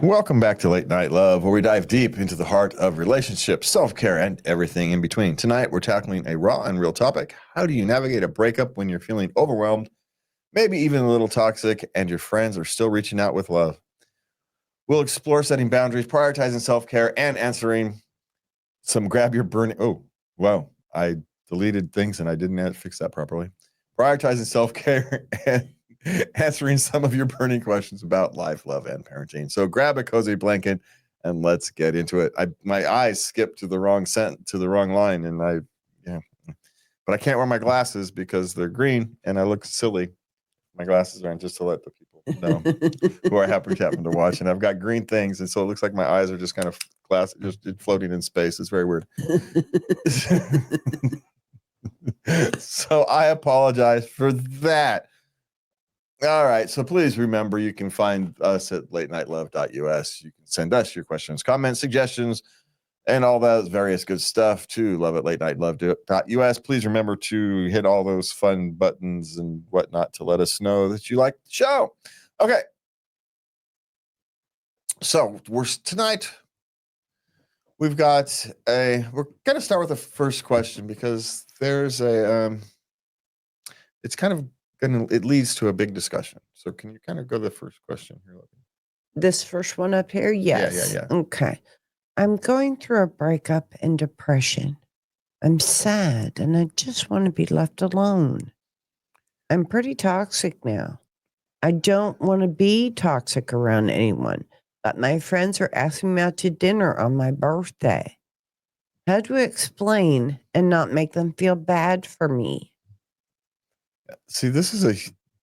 Welcome back to Late Night Love, where we dive deep into the heart of relationships, self-care, and everything in between. Tonight, we're tackling a raw and real topic. How do you navigate a breakup when you're feeling overwhelmed, maybe even a little toxic, and your friends are still reaching out with love? We'll explore setting boundaries, prioritizing self-care, and answering some grab your burning. Oh, wow. I deleted things and I didn't fix that properly. Prioritizing self-care and answering some of your burning questions about life, love, and parenting. So grab a cozy blanket and let's get into it. My eyes skipped to the wrong line, and but I can't wear my glasses because they're green and I look silly. My glasses are on just to let the people know who I happen to watch. And I've got green things, and so it looks like my eyes are just kind of just floating in space. It's very weird. So I apologize for that. All right. So please remember, you can find us at latenightlove.us. You can send us your questions, comments, suggestions, and all that various good stuff to love at latenightlove.us. Please remember to hit all those fun buttons and whatnot to let us know that you like the show. Okay. So tonight we've got we're going to start with the first question because there's it's kind of it leads to a big discussion. So can you kind of go to the first question here? This first one up here? Yes. Yeah. Okay. I'm going through a breakup and depression. I'm sad and I just want to be left alone. I'm pretty toxic now. I don't want to be toxic around anyone, but my friends are asking me out to dinner on my birthday. How do I explain and not make them feel bad for me? See, this is a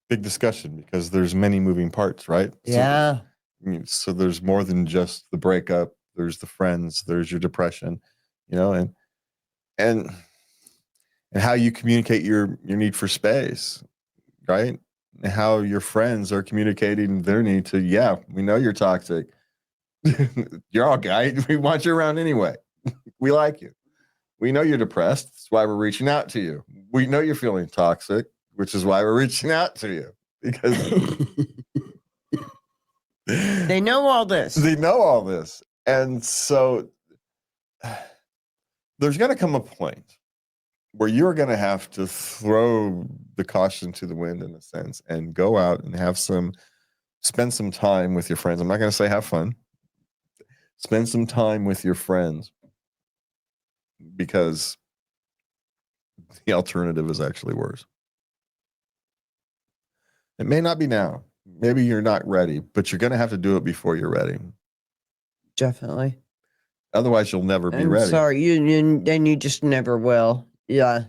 big discussion because there's many moving parts, right? Yeah. So there's more than just the breakup. There's the friends. There's your depression, and how you communicate your need for space, right? And how your friends are communicating their need to. Yeah, we know you're toxic. You're all guy. We want you around anyway. We like you. We know you're depressed. That's why we're reaching out to you. We know you're feeling toxic, which is why we're reaching out to you, because they know all this. They know all this. And so there's going to come a point where you're going to have to throw the caution to the wind, in a sense, and go out and spend some time with your friends. I'm not going to say have fun. Spend some time with your friends, because the alternative is actually worse. It may not be now. Maybe you're not ready, but you're going to have to do it before you're ready. Definitely. Otherwise, you'll never be ready. Sorry, you just never will. Yeah.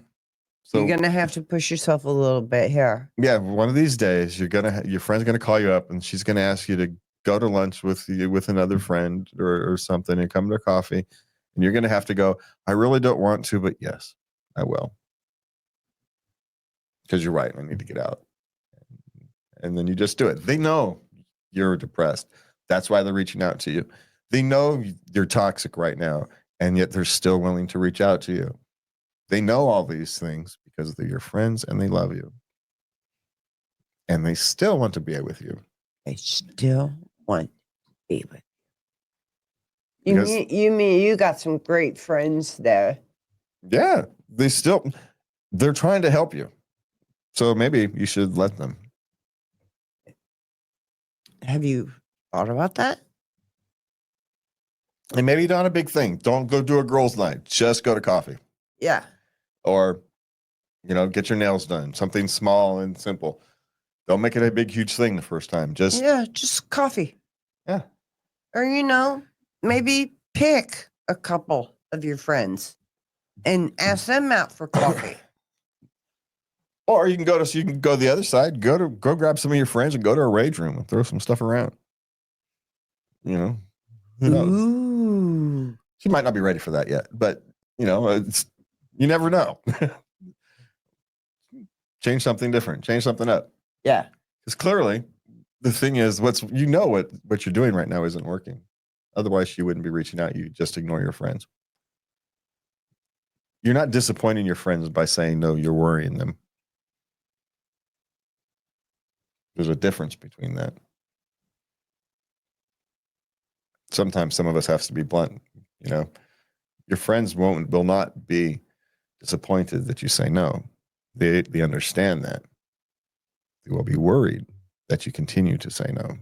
So you're gonna have to push yourself a little bit here. Yeah, one of these days, your friend's gonna call you up, and she's gonna ask you to go to lunch with another friend or something, and come to coffee, and you're gonna have to go. I really don't want to, but yes, I will, because you're right. I need to get out, and then you just do it. They know you're depressed. That's why they're reaching out to you. They know you're toxic right now, and yet they're still willing to reach out to you. They know all these things because they're your friends and they love you. And they still want to be with you. They still want to be with you. You mean you got some great friends there? Yeah, they're trying to help you. So maybe you should let them. Have you thought about that? And maybe not a big thing. Don't go do a girls' night. Just go to coffee. Yeah. Or, get your nails done. Something small and simple. Don't make it a big, huge thing the first time. Just coffee. Yeah. Or, maybe pick a couple of your friends and ask them out for coffee. Or you can go the other side. Go grab some of your friends and go to a rage room and throw some stuff around. Who knows? Ooh. She might not be ready for that yet, but you never know. Change something different. Change something up. Yeah. Because clearly, the thing is, what you're doing right now isn't working. Otherwise, she wouldn't be reaching out. You just ignore your friends. You're not disappointing your friends by saying no. You're worrying them. There's a difference between that. sometimes some of us have to be blunt. You know, your friends will not be disappointed that you say no. They understand that. They will be worried that you continue to say no.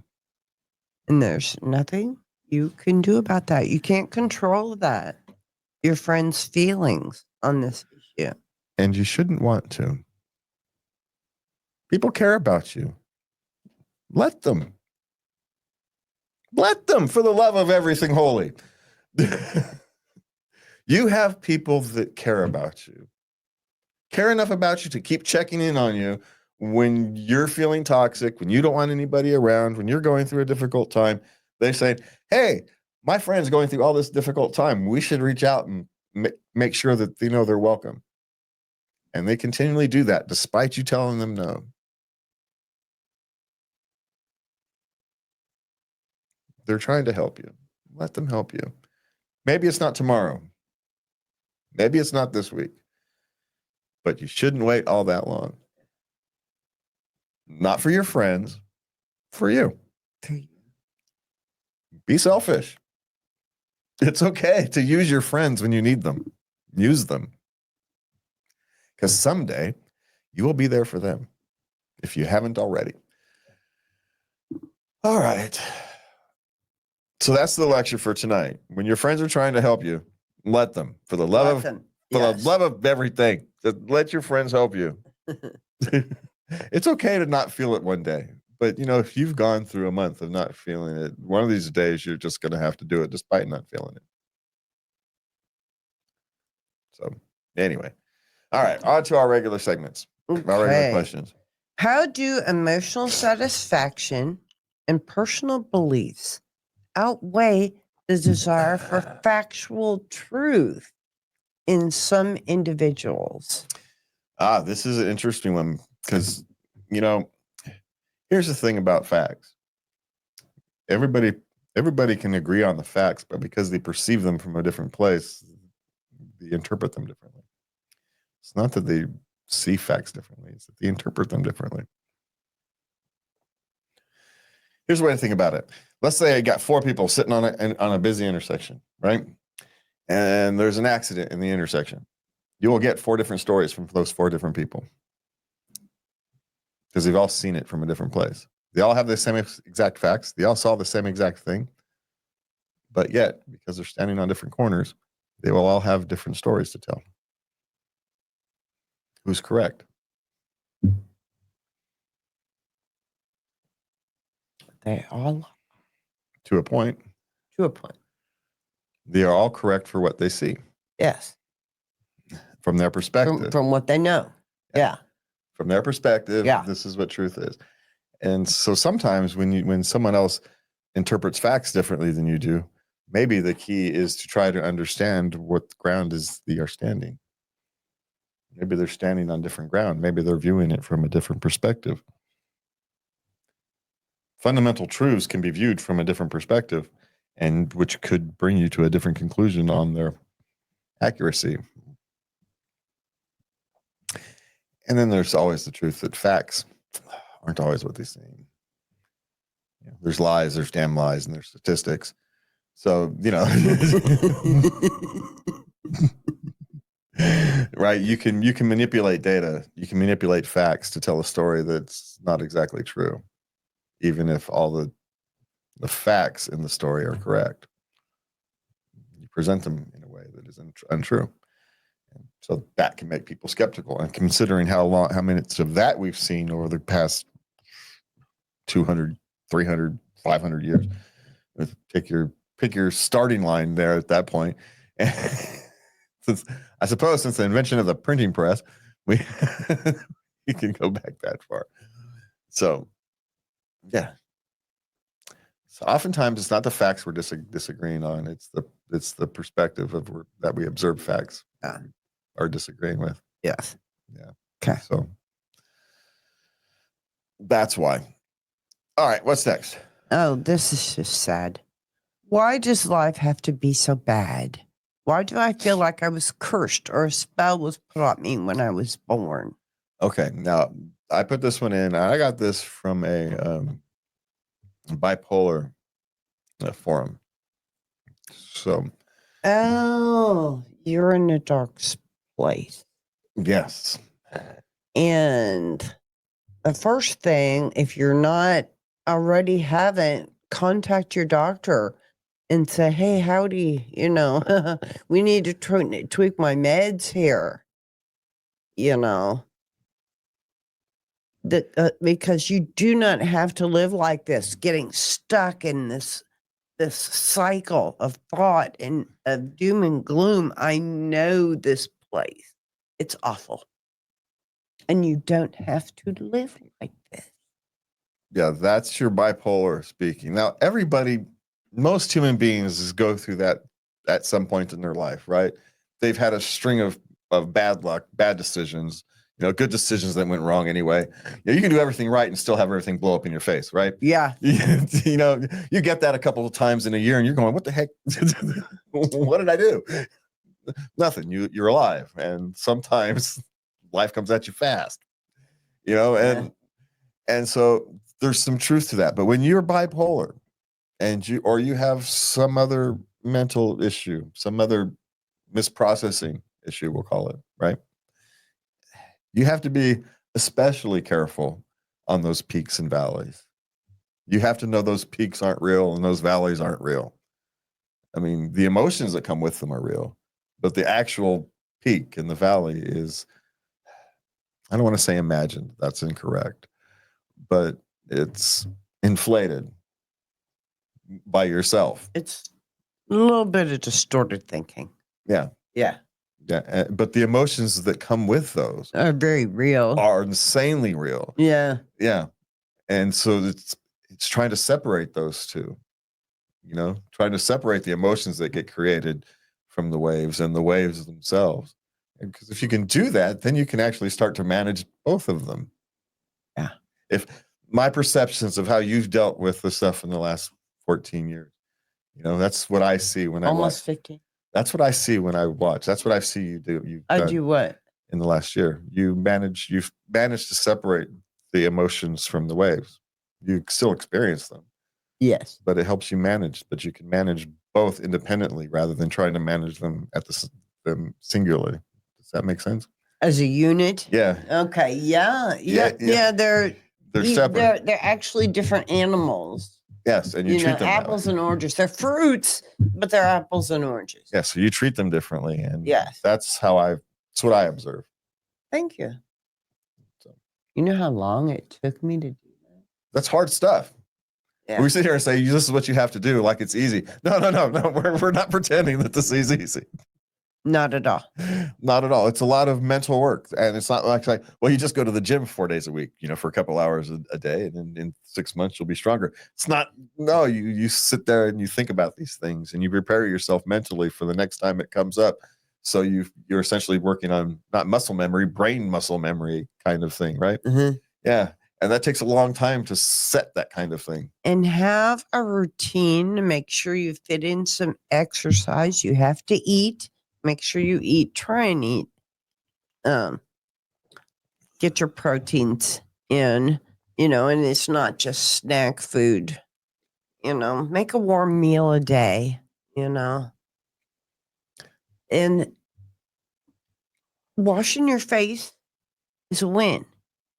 And there's nothing you can do about that. You can't control that. Your friend's feelings on this issue. And you shouldn't want to. People care about you. Let them. Let them, for the love of everything holy. You have people that care about you. Care enough about you to keep checking in on you when you're feeling toxic, when you don't want anybody around, when you're going through a difficult time. They say, hey, my friend's going through all this difficult time. We should reach out and make sure that they know they're welcome. And they continually do that despite you telling them no. They're trying to help you. Let them help you. Maybe it's not tomorrow. Maybe it's not this week. But you shouldn't wait all that long. Not for your friends, for you. Be selfish. It's okay to use your friends when you need them. Use them. Because someday you will be there for them if you haven't already. All right. So that's the lecture for tonight. When your friends are trying to help you, let them. For the love of everything. Just let your friends help you. It's okay to not feel it one day. But, you know, if you've gone through a month of not feeling it, one of these days you're just going to have to do it despite not feeling it. So, anyway. All right, on to our regular segments. Okay. Our regular questions. How do emotional satisfaction and personal beliefs outweigh the desire for factual truth in some individuals? This is an interesting one because, you know, here's the thing about facts. Everybody can agree on the facts, but because they perceive them from a different place, they interpret them differently. It's not that they see facts differently, it's that they interpret them differently. Here's the way to think about it. Let's say I got 4 people sitting on a busy intersection, right? And there's an accident in the intersection. You will get 4 different stories from those 4 different people because they've all seen it from a different place. They all have the same exact facts. They all saw the same exact thing. But yet, because they're standing on different corners, they will all have different stories to tell. Who's correct? They all, To a point. to a point. They are all correct for what they see. Yes. From their perspective. From what they know. Yeah. From their perspective, Yeah. This is what truth is. And so sometimes when someone else interprets facts differently than you do, maybe the key is to try to understand what ground is they are standing. Maybe they're standing on different ground. Maybe they're viewing it from a different perspective. Fundamental truths can be viewed from a different perspective, and which could bring you to a different conclusion on their accuracy. And then there's always the truth that facts aren't always what they seem. There's lies, there's damn lies, and there's statistics. So, you know, right? You can manipulate data. You can manipulate facts to tell a story that's not exactly true, even if all the facts in the story are correct. You present them in a way that is untrue. And so that can make people skeptical. And considering how minutes of that we've seen over the past 200, 300, 500 years, pick your starting line there at that point. And since the invention of the printing press, we can go back that far. So, yeah. So oftentimes it's not the facts we're disagreeing on; it's the perspective of that we observe facts are disagreeing with. Yes. Yeah. Okay. So that's why. All right. What's next? Oh, this is just sad. Why does life have to be so bad? Why do I feel like I was cursed or a spell was put on me when I was born? Okay. Now, I put this one in. I got this from a bipolar forum. So, Oh, you're in a dark place. yes. And the first thing, if you're not already haven't, contact your doctor and say, hey, howdy, we need to tweak my meds here, that because you do not have to live like this, getting stuck in this cycle of thought and of doom and gloom. I know this place. It's awful. And you don't have to live like this. Yeah, that's your bipolar speaking. Now, most human beings go through that at some point in their life, right? They've had a string of bad luck, bad decisions, good decisions that went wrong anyway. You can do everything right and still have everything blow up in your face, right? Yeah. You get that a couple of times in a year and you're going, what the heck? What did I do? Nothing. You're alive. And sometimes life comes at you fast, and so there's some truth to that. But when you're bipolar and you have some other mental issue, some other misprocessing issue, we'll call it, right? You have to be especially careful on those peaks and valleys. You have to know those peaks aren't real and those valleys aren't real. I mean, the emotions that come with them are real, but the actual peak and the valley is, I don't want to say imagined, that's incorrect, but it's inflated by yourself. It's a little bit of distorted thinking. Yeah. Yeah. Yeah. But the emotions that come with those are very real. Are insanely real. Yeah. Yeah. And so it's trying to separate those two, trying to separate the emotions that get created from the waves and the waves themselves. Because if you can do that, then you can actually start to manage both of them. Yeah. If my perceptions of how you've dealt with the stuff in the last 14 years, that's what I see when I watch. Almost 15. That's what I see when I watch. That's what I see you do. I do what? In the last year, you've managed to separate the emotions from the waves. You still experience them. Yes. But it helps you manage, but you can manage both independently rather than trying to manage them them singularly. Does that make sense? As a unit? Yeah. Okay. Yeah. They're separate. They're actually different animals. Yes, and you treat them apples and oranges. They're fruits, but they're apples and oranges. Yeah, so you treat them differently, and yes, that's what I observe. Thank you. So, you know how long it took me to do that? That's hard stuff. Yeah. We sit here and say, this is what you have to do, like it's easy. No. We're not pretending that this is easy. Not at all. Not at all. It's a lot of mental work. And it's not like, well, you just go to the gym 4 days a week, for a couple hours a day. And then in 6 months, you'll be stronger. It's not, no, you sit there and you think about these things and you prepare yourself mentally for the next time it comes up. So you're essentially working on not muscle memory, brain muscle memory kind of thing, right? Mm-hmm. Yeah. And that takes a long time to set that kind of thing. And have a routine to make sure you fit in some exercise. You have to eat. Make sure you eat. Try and eat. Get your proteins in, and it's not just snack food. Make a warm meal a day, and washing your face is a win.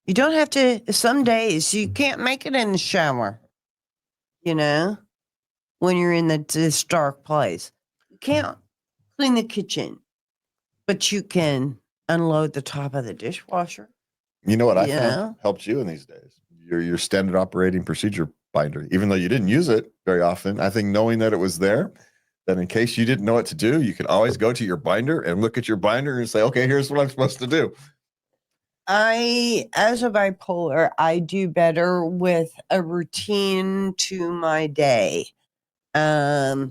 You don't have to, some days you can't make it in the shower, when you're in this dark place. You can't clean the kitchen, but you can unload the top of the dishwasher. You know what I found helped you in these days? Your standard operating procedure binder. Even though you didn't use it very often, I think knowing that it was there, that in case you didn't know what to do, you could always go to your binder and look at your binder and say, okay, here's what I'm supposed to do. As a bipolar, I do better with a routine to my day. I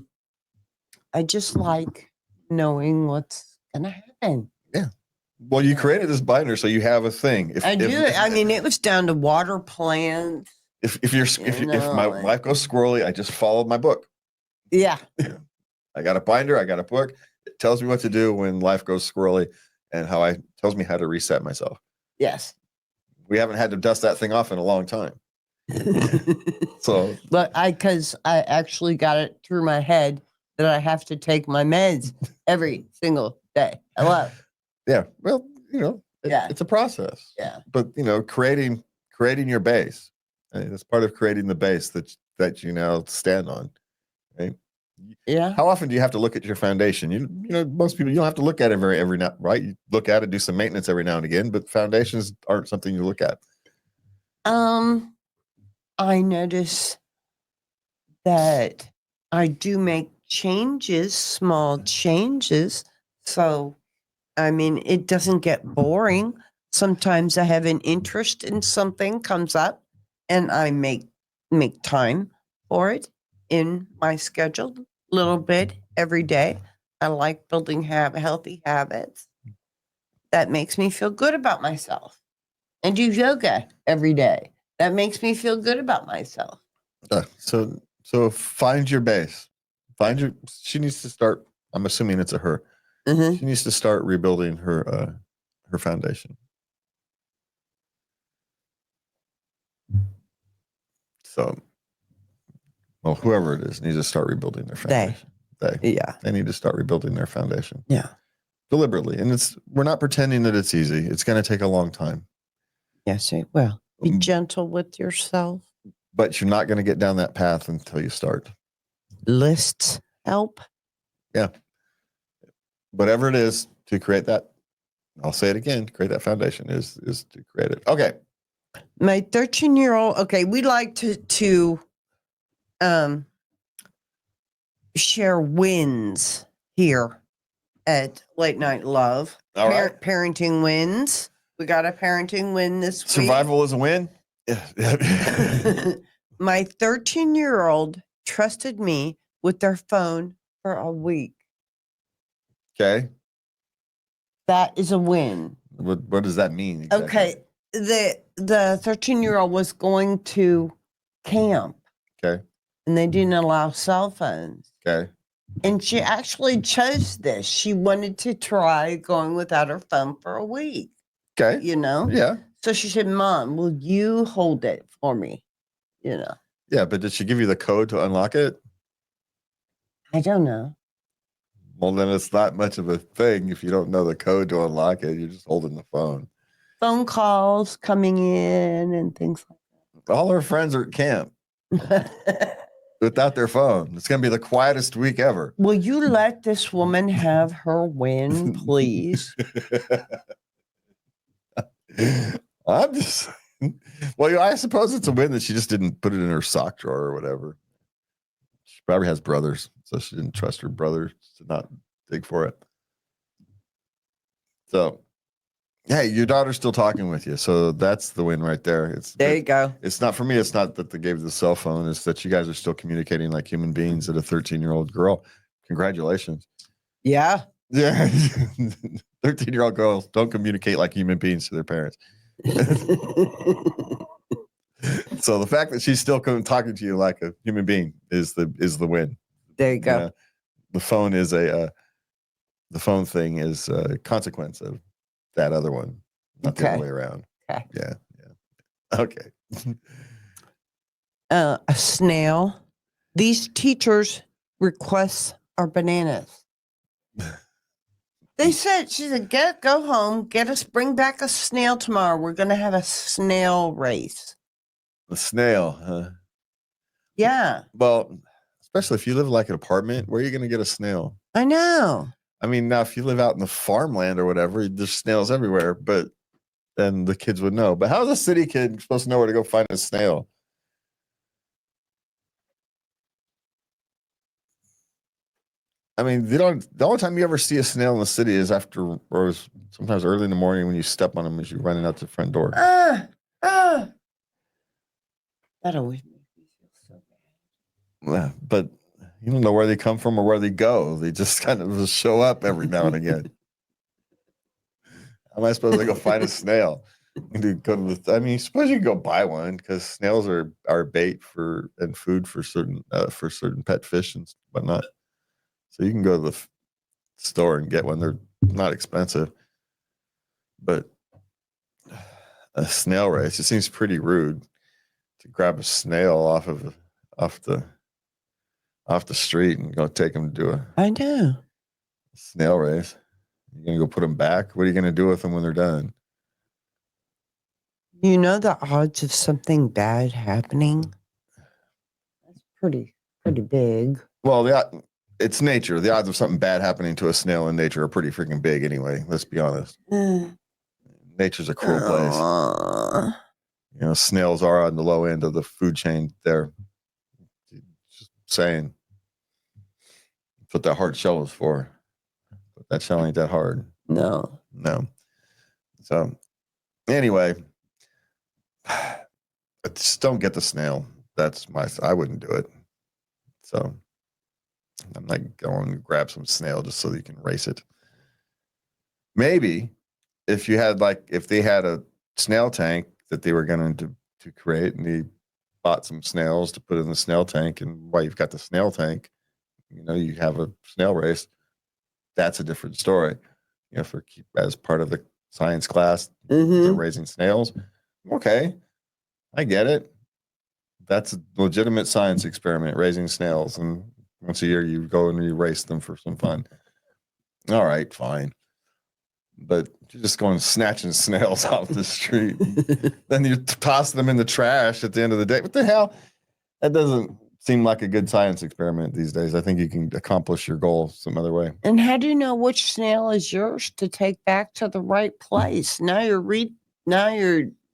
just like knowing what's going to happen. Yeah. Well, you created this binder, so you have a thing. I do. I mean, it was down to water plants. If my life goes squirrely, I just followed my book. Yeah. I got a binder. I got a book. It tells me what to do when life goes squirrely, and tells me how to reset myself. Yes. We haven't had to dust that thing off in a long time. So, but because I actually got it through my head that I have to take my meds every single day. Hello. Yeah. Well, it's a process. Yeah. But creating your base. That's part of creating the base that you now stand on. Right. Yeah. How often do you have to look at your foundation? Most people, you don't have to look at it every now, right? You look at it, do some maintenance every now and again, but foundations aren't something you look at. I notice that I do make changes, small changes. So, I mean, it doesn't get boring. Sometimes I have an interest in something comes up and I make time for it in my schedule a little bit every day. I like building healthy habits. That makes me feel good about myself. And do yoga every day. That makes me feel good about myself. So find your base. She needs to start. I'm assuming it's a her. Mm-hmm. She needs to start rebuilding her foundation. So, well, whoever it is needs to start rebuilding their foundation. They need to start rebuilding their foundation. Yeah. Deliberately. And we're not pretending that it's easy. It's going to take a long time. Yes, it will. Be gentle with yourself. But you're not going to get down that path until you start. Lists help. Yeah. Whatever it is to create that, I'll say it again, create that foundation is to create it. Okay. My 13-year-old, okay, we like to share wins here at Late Night Love. All right. Parenting wins. We got a parenting win this week. Survival is a win? Yeah. My 13-year-old trusted me with their phone for a week. Okay. That is a win. What does that mean exactly? Okay. The 13-year-old was going to camp. Okay. And they didn't allow cell phones. Okay. And she actually chose this. She wanted to try going without her phone for a week. Okay. Yeah. So she said, Mom, will you hold it for me? Yeah, but did she give you the code to unlock it? I don't know. Well, then it's not much of a thing if you don't know the code to unlock it. You're just holding the phone. Phone calls coming in and things like that. All her friends are at camp without their phone. It's going to be the quietest week ever. Will you let this woman have her win, please? I'm just, well, I suppose it's a win that she just didn't put it in her sock drawer or whatever. She probably has brothers, so she didn't trust her brothers to not dig for it. So, hey, your daughter's still talking with you, so that's the win right there. There you go. It's not for me. It's not that they gave you the cell phone. It's that you guys are still communicating like human beings at a 13-year-old girl. Congratulations. Yeah. Yeah. 13-year-old girls don't communicate like human beings to their parents. So the fact that she's still talking to you like a human being is the win. There you go. The phone is the phone thing is a consequence of that other one, not the other way around. Okay. Yeah. Okay. A snail. These teachers' requests are bananas. She said, go home, bring back a snail tomorrow. We're going to have a snail race. A snail, huh? Yeah. Well, especially if you live like an apartment, where are you going to get a snail? I know. I mean, now if you live out in the farmland or whatever, there's snails everywhere, but then the kids would know. But how is a city kid supposed to know where to go find a snail? I mean, the only time you ever see a snail in the city is after, or sometimes early in the morning when you step on them as you're running out the front door. That always makes me feel so bad. Yeah, but you don't know where they come from or where they go. They just kind of show up every now and again. How am I supposed to go find a snail? I mean, suppose you can go buy one because snails are bait and food for certain pet fish and whatnot. So you can go to the store and get one. They're not expensive, but a snail race, it seems pretty rude to grab a snail off the off the street and go take them to do a I know. snail race. You're going to go put them back? What are you going to do with them when they're done? You know the odds of something bad happening? That's pretty big. Well, it's nature. The odds of something bad happening to a snail in nature are pretty freaking big anyway. Let's be honest. Nature's a cruel place. You know, snails are on the low end of the food chain there. Just saying. That's what that hard shell is for. But that shell ain't that hard. No. So, anyway, just don't get the snail. I wouldn't do it. So, I'm not going to grab some snail just so that you can race it. Maybe if they had a snail tank that they were going to create, and they bought some snails to put in the snail tank, and while you've got the snail tank, you know, you have a snail race. That's a different story. You know, as part of the science class, they're raising snails. Okay, I get it. That's a legitimate science experiment, raising snails, and once a year you go and you race them for some fun. All right, fine. But you're just going snatching snails off the street. Then you toss them in the trash at the end of the day. What the hell? That doesn't seem like a good science experiment these days. I think you can accomplish your goal some other way. And how do you know which snail is yours to take back to the right place? Now you're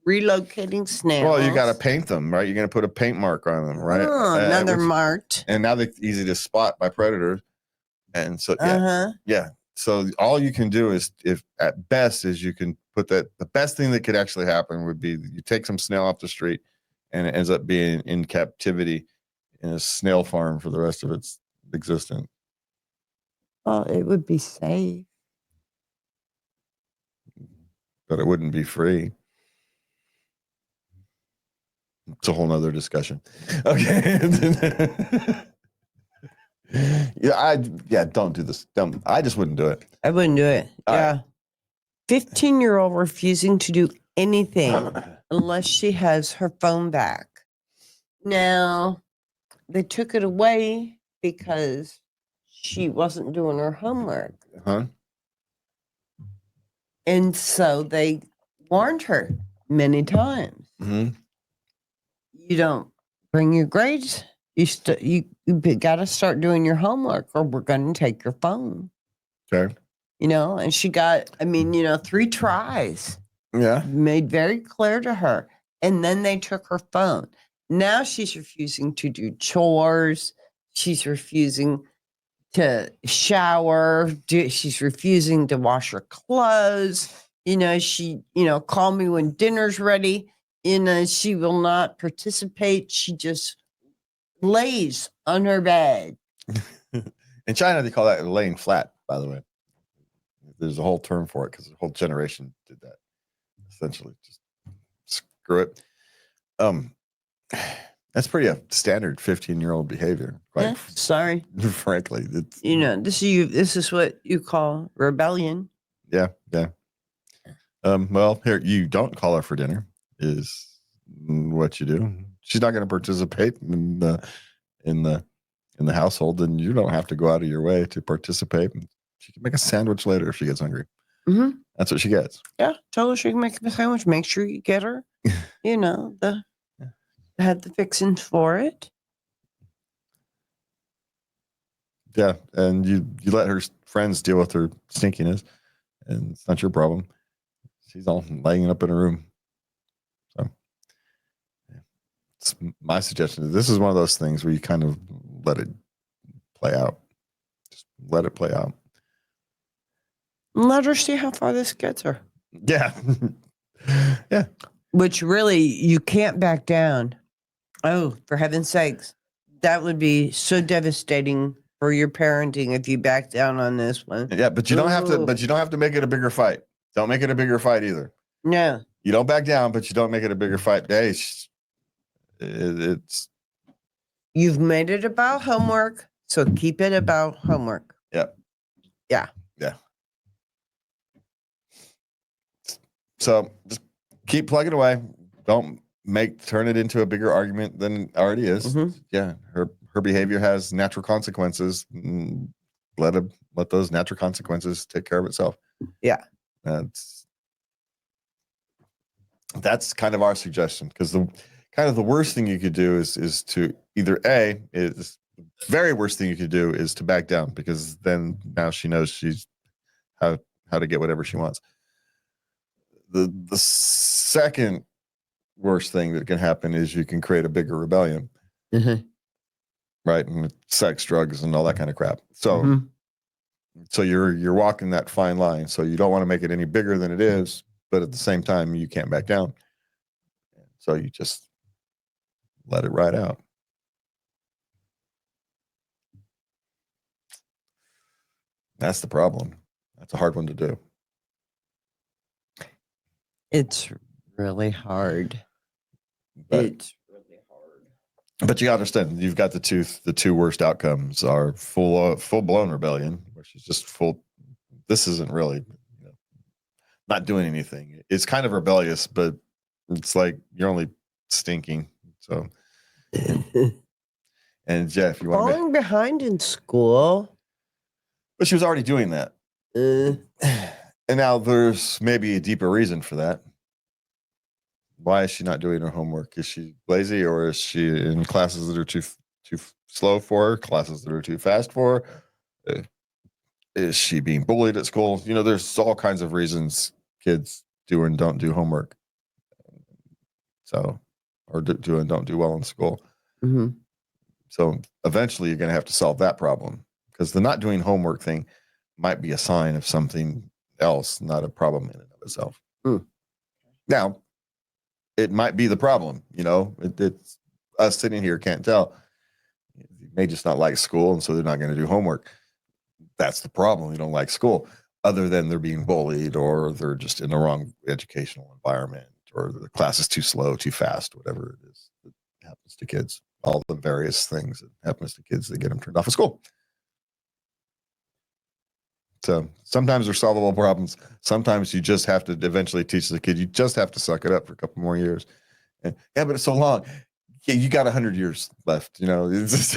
relocating snails. Well, you got to paint them, right? You're going to put a paint mark on them, right? Oh, now they're marked. And now they're easy to spot by predators. And so, yeah. So all you can do is, if at best, is you can put that. The best thing that could actually happen would be you take some snail off the street, and it ends up being in captivity in a snail farm for the rest of its existence. Well, it would be safe, But it wouldn't be free. It's a whole nother discussion. Okay. Don't do this. I just wouldn't do it. I wouldn't do it. Yeah. 15-year-old refusing to do anything unless she has her phone back. Now, they took it away because she wasn't doing her homework. And so they warned her many times. You don't bring your grades. You got to start doing your homework, or we're going to take your phone. Okay. You know, and she got, 3 tries. Yeah. Made very clear to her. And then they took her phone. Now she's refusing to do chores. She's refusing to shower. She's refusing to wash her clothes. Call me when dinner's ready. She will not participate. She just lays on her bed. In China, they call that laying flat, by the way. There's a whole term for it because the whole generation did that. Essentially, just screw it. That's pretty a standard 15-year-old behavior. Sorry. Frankly, it's, this is what you call rebellion. Yeah. Well, here, you don't call her for dinner is what you do. She's not going to participate in the household, and you don't have to go out of your way to participate. She can make a sandwich later if she gets hungry. That's what she gets. Yeah, tell her she can make a sandwich. Make sure you get her, had the fixings for it. Yeah, and you let her friends deal with her stinkiness, and it's not your problem. She's all laying up in her room. So, it's my suggestion. This is one of those things where you kind of let it play out. Just let it play out. Let her see how far this gets her. Yeah. Yeah. Which really, you can't back down. Oh, for heaven's sakes. That would be so devastating for your parenting if you back down on this one. Yeah, but you don't have to make it a bigger fight. Don't make it a bigger fight either. No. You don't back down, but you don't make it a bigger fight. Hey, it's you've made it about homework, so keep it about homework. Yeah. Yeah. Yeah. So just keep plugging away. Don't turn it into a bigger argument than it already is. Mm-hmm. Yeah. Her her behavior has natural consequences. Let those natural consequences take care of itself. Yeah. That's kind of our suggestion, because the worst thing you could do is to either very worst thing you could do is to back down, because then now she knows she's how to get whatever she wants. The second worst thing that can happen is you can create a bigger rebellion, right? And sex, drugs, and all that kind of crap. So so you're walking that fine line. So you don't want to make it any bigger than it is, but at the same time you can't back down. So you just let it ride out. That's the problem. That's a hard one to do. It's really hard. It's really hard. But you gotta understand, you've got the two worst outcomes are full blown rebellion, which is just full. This isn't really, not doing anything. It's kind of rebellious, but it's like you're only stinking. So, and Jeff, you want falling behind in school. But she was already doing that. And now there's maybe a deeper reason for that. Why is she not doing her homework? Is she lazy, or is she in classes that are too slow for her, classes that are too fast for her? Is she being bullied at school? There's all kinds of reasons kids do and don't do homework. So, or do and don't do well in school. So eventually you're going to have to solve that problem, because the not doing homework thing might be a sign of something else, not a problem in and of itself. Now, it might be the problem. It's us sitting here can't tell. They may just not like school, and so they're not going to do homework. That's the problem. They don't like school, other than they're being bullied, or they're just in the wrong educational environment, or the class is too slow, too fast, whatever it is that happens to kids. All the various things that happens to kids that get them turned off of school. So sometimes they're solvable problems. Sometimes you just have to eventually teach the kid. You just have to suck it up for a couple more years. And, yeah, but it's so long. Yeah, you got 100 years left. It's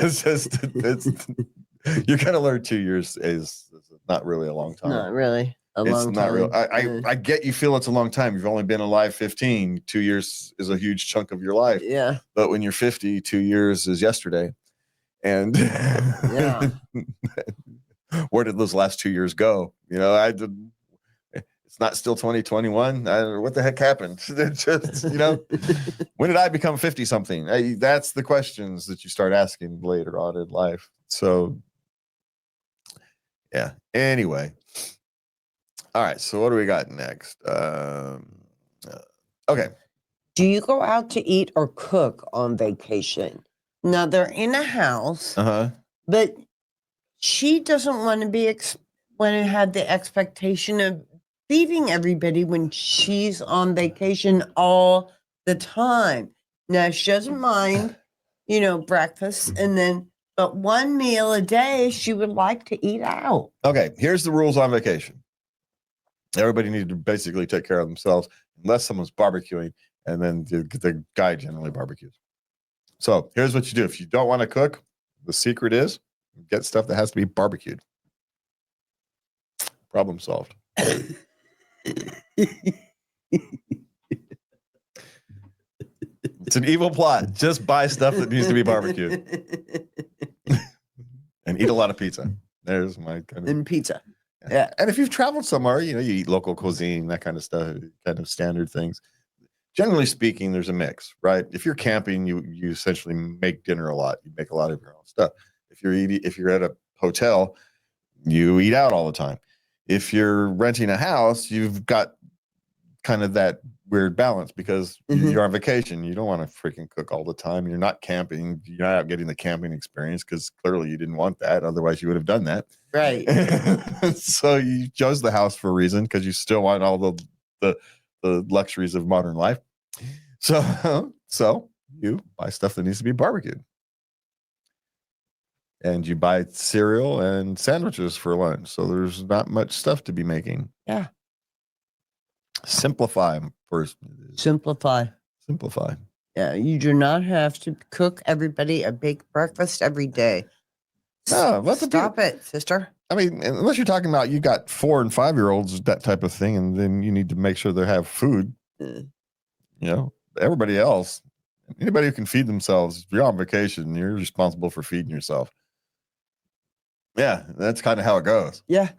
you're going to learn 2 years is not really a long time. Not really a long time. It's not real. I get you feel it's a long time. You've only been alive 15. 2 years is a huge chunk of your life. Yeah. But when you're 50, 2 years is yesterday. And yeah. Where did those last 2 years go? It's not still 2021. What the heck happened? Just, when did I become 50 something? That's the questions that you start asking later on in life. So, yeah. Anyway. All right. So what do we got next? Okay. Do you go out to eat or cook on vacation? Now they're in a house, but she doesn't want to have the expectation of feeding everybody when she's on vacation all the time. Now she doesn't mind, breakfast, but one meal a day she would like to eat out. Okay, here's the rules on vacation. Everybody needs to basically take care of themselves unless someone's barbecuing, and then the guy generally barbecues. So here's what you do. If you don't want to cook, the secret is get stuff that has to be barbecued. Problem solved. It's an evil plot. Just buy stuff that needs to be barbecued. And eat a lot of pizza. There's my kind of... And pizza. Yeah. And if you've traveled somewhere, you eat local cuisine, that kind of stuff, kind of standard things. Generally speaking, there's a mix, right? If you're camping, you essentially make dinner a lot. You make a lot of your own stuff. If you're at a hotel, you eat out all the time. If you're renting a house, you've got kind of that weird balance, because you're on vacation. You don't want to freaking cook all the time. You're not camping. You're not getting the camping experience, because clearly you didn't want that. Otherwise, you would have done that. Right. So you chose the house for a reason, because you still want all the luxuries of modern life. So you buy stuff that needs to be barbecued. And you buy cereal and sandwiches for lunch. So there's not much stuff to be making. Yeah. Simplify first. Simplify. Yeah, you do not have to cook everybody a big breakfast every day. No, Stop it, sister. I mean, unless you're talking about you got 4 and 5-year-olds, that type of thing, and then you need to make sure they have food. Everybody else, anybody who can feed themselves, if you're on vacation, you're responsible for feeding yourself. Yeah, that's kind of how it goes. Yeah.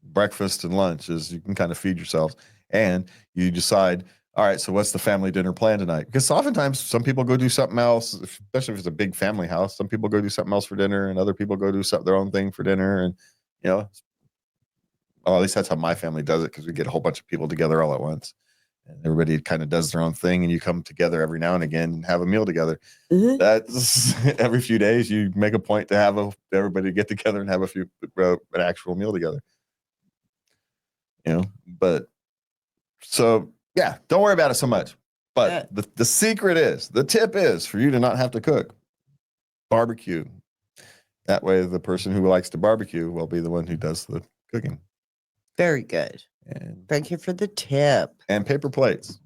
Breakfast and lunch is you can kind of feed yourselves, and you decide, all right, so what's the family dinner plan tonight? Because oftentimes some people go do something else, especially if it's a big family house. Some people go do something else for dinner, and other people go do their own thing for dinner. And, well, at least that's how my family does it, because we get a whole bunch of people together all at once. And everybody kind of does their own thing, and you come together every now and again and have a meal together. Mm-hmm. That's every few days you make a point to have everybody get together and have an actual meal together. But so yeah, don't worry about it so much. But the secret is, the tip is for you to not have to cook. Barbecue. That way the person who likes to barbecue will be the one who does the cooking. Very good. And thank you for the tip. And paper plates.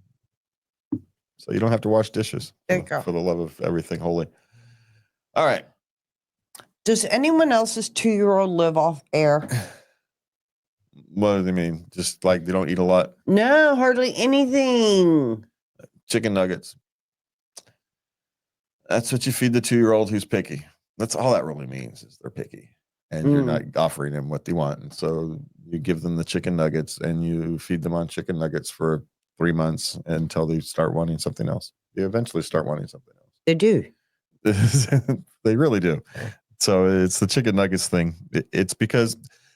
So you don't have to wash dishes. There you go. For the love of everything holy. All right. Does anyone else's 2-year-old live off air? What do they mean? Just like they don't eat a lot? No, hardly anything. Chicken nuggets. That's what you feed the 2-year-old who's picky. That's all that really means, is they're picky. And you're not offering them what they want. And so you give them the chicken nuggets and you feed them on chicken nuggets for 3 months until they start wanting something else. They eventually start wanting something else. They do. They really do. So it's the chicken nuggets thing. It's because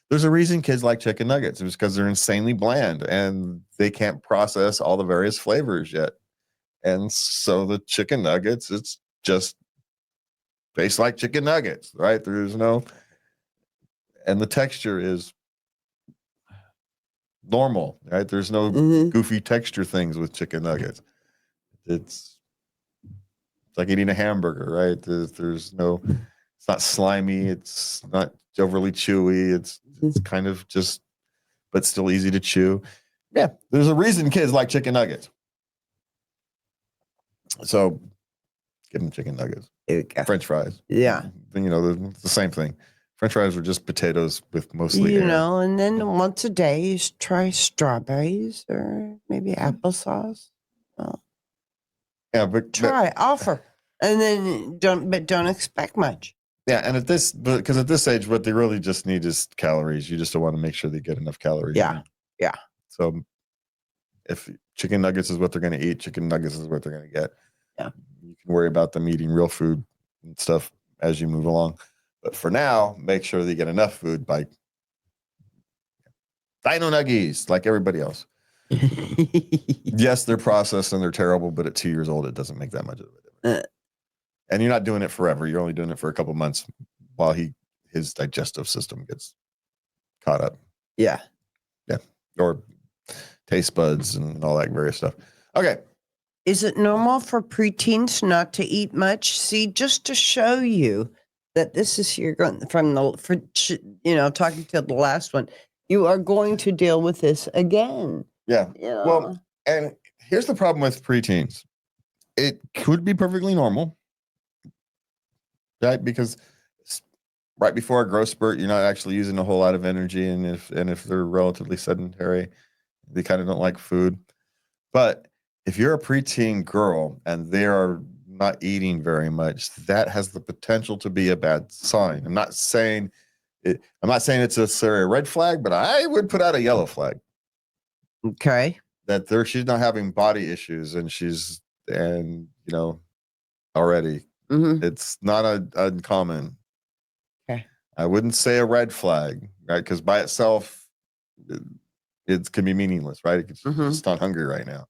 there's a reason kids like chicken nuggets. It's because they're insanely bland and they can't process all the various flavors yet. And so the chicken nuggets, it's just tastes like chicken nuggets, right? There's no, and the texture is normal, right? There's no goofy texture things with chicken nuggets. It's like eating a hamburger, right? There's no, it's not slimy. It's not overly chewy. It's kind of just, but still easy to chew. Yeah, there's a reason kids like chicken nuggets. So give them chicken nuggets. French fries. Yeah. The same thing. French fries are just potatoes with mostly air. And then once a day, you try strawberries or maybe applesauce. Well, yeah, but offer, and then don't expect much. Yeah, and at this age, what they really just need is calories. You just don't want to make sure they get enough calories. Yeah, yeah. So if chicken nuggets is what they're going to eat, chicken nuggets is what they're going to get. Yeah. You can worry about them eating real food and stuff as you move along. But for now, make sure they get enough food by dino nuggies like everybody else. Yes, they're processed and they're terrible, but at 2 years old, it doesn't make that much of a difference. And you're not doing it forever. You're only doing it for a couple months while his digestive system gets caught up. Yeah. Yeah. Or taste buds and all that various stuff. Okay. Is it normal for preteens not to eat much? See, just to show you that this is you're going from talking to the last one, you are going to deal with this again. Yeah. Well, and here's the problem with preteens. It could be perfectly normal, right? Because right before a growth spurt, you're not actually using a whole lot of energy, and if they're relatively sedentary, they kind of don't like food. But if you're a preteen girl and they are not eating very much, that has the potential to be a bad sign. I'm not saying it's necessarily a red flag, but I would put out a yellow flag. Okay. That she's not having body issues, and already. Mm-hmm. It's not uncommon. Okay. I wouldn't say a red flag, right? Because by itself, it can be meaningless, right? It's just not hungry right now.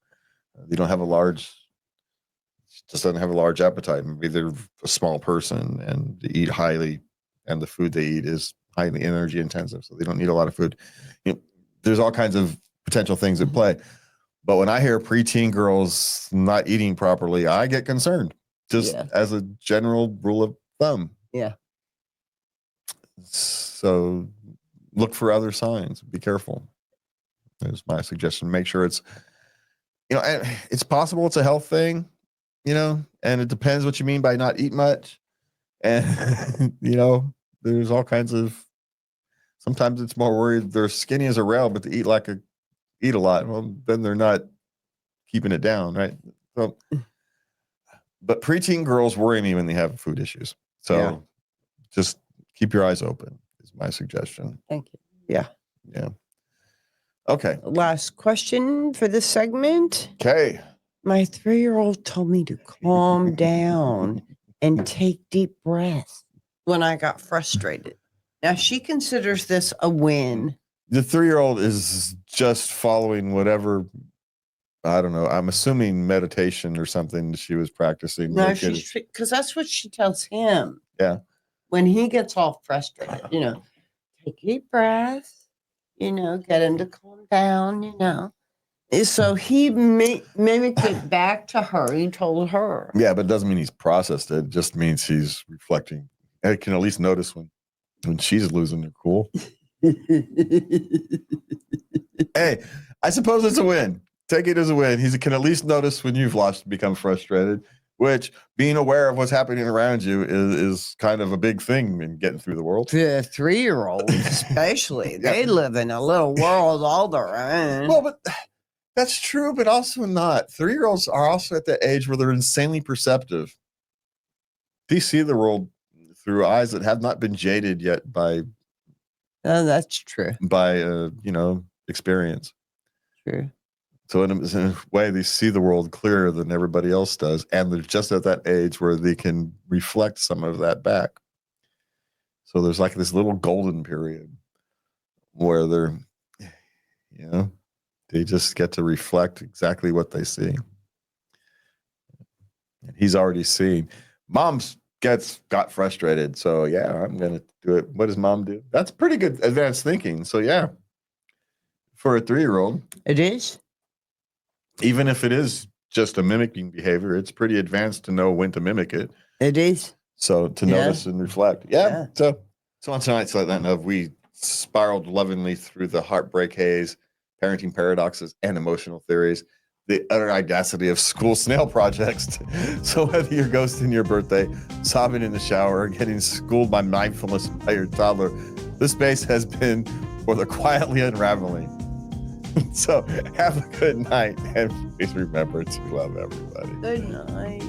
They don't have just doesn't have a large appetite. Maybe they're a small person and they eat highly, and the food they eat is highly energy intensive, so they don't need a lot of food. There's all kinds of potential things at play. But when I hear preteen girls not eating properly, I get concerned, just as a general rule of thumb. Yeah. So look for other signs. Be careful. There's my suggestion. Make sure it's and it's possible it's a health thing, and it depends what you mean by not eat much. And, there's all kinds of, sometimes it's more worried they're skinny as a rail, but they eat a lot. Well, then they're not keeping it down. Right. So, but preteen girls worry me when they have food issues. So just keep your eyes open is my suggestion. Thank you. Yeah. Yeah. Okay. Last question for this segment. Okay. My 3-year-old told me to calm down and take deep breaths when I got frustrated. Now she considers this a win. The 3-year-old is just following whatever, I don't know. I'm assuming meditation or something she was practicing. No, because that's what she tells him. Yeah. When he gets all frustrated, take deep breaths, get him to calm down, So he mimicked it back to her. He told her. Yeah, but it doesn't mean he's processed it. It just means he's reflecting. And it can at least notice when she's losing her cool. Hey, I suppose it's a win. Take it as a win. He can at least notice when you've become frustrated, which being aware of what's happening around you is kind of a big thing in getting through the world. The 3-year-olds, especially, they live in a little world all their own. Well, but that's true, but also not. 3-year-olds are also at that age where they're insanely perceptive. They see the world through eyes that have not been jaded yet by. Oh, that's true. By experience. True. So in a way, they see the world clearer than everybody else does, and they're just at that age where they can reflect some of that back. So there's like this little golden period where they're, they just get to reflect exactly what they see. And he's already seen. Mom's got frustrated, so yeah, I'm gonna do it. What does mom do? That's pretty good advanced thinking. So yeah, for a 3-year-old, it is. Even if it is just a mimicking behavior, it's pretty advanced to know when to mimic it. It is. So to notice and reflect. Yeah. So on tonight's Let Know, we spiraled lovingly through the heartbreak haze, parenting paradoxes, and emotional theories, the utter audacity of school snail projects. So whether you're ghosting your birthday, sobbing in the shower, or getting schooled by mindfulness by your toddler, this space has been for the quietly unraveling. So have a good night, and please remember to love everybody. Good night.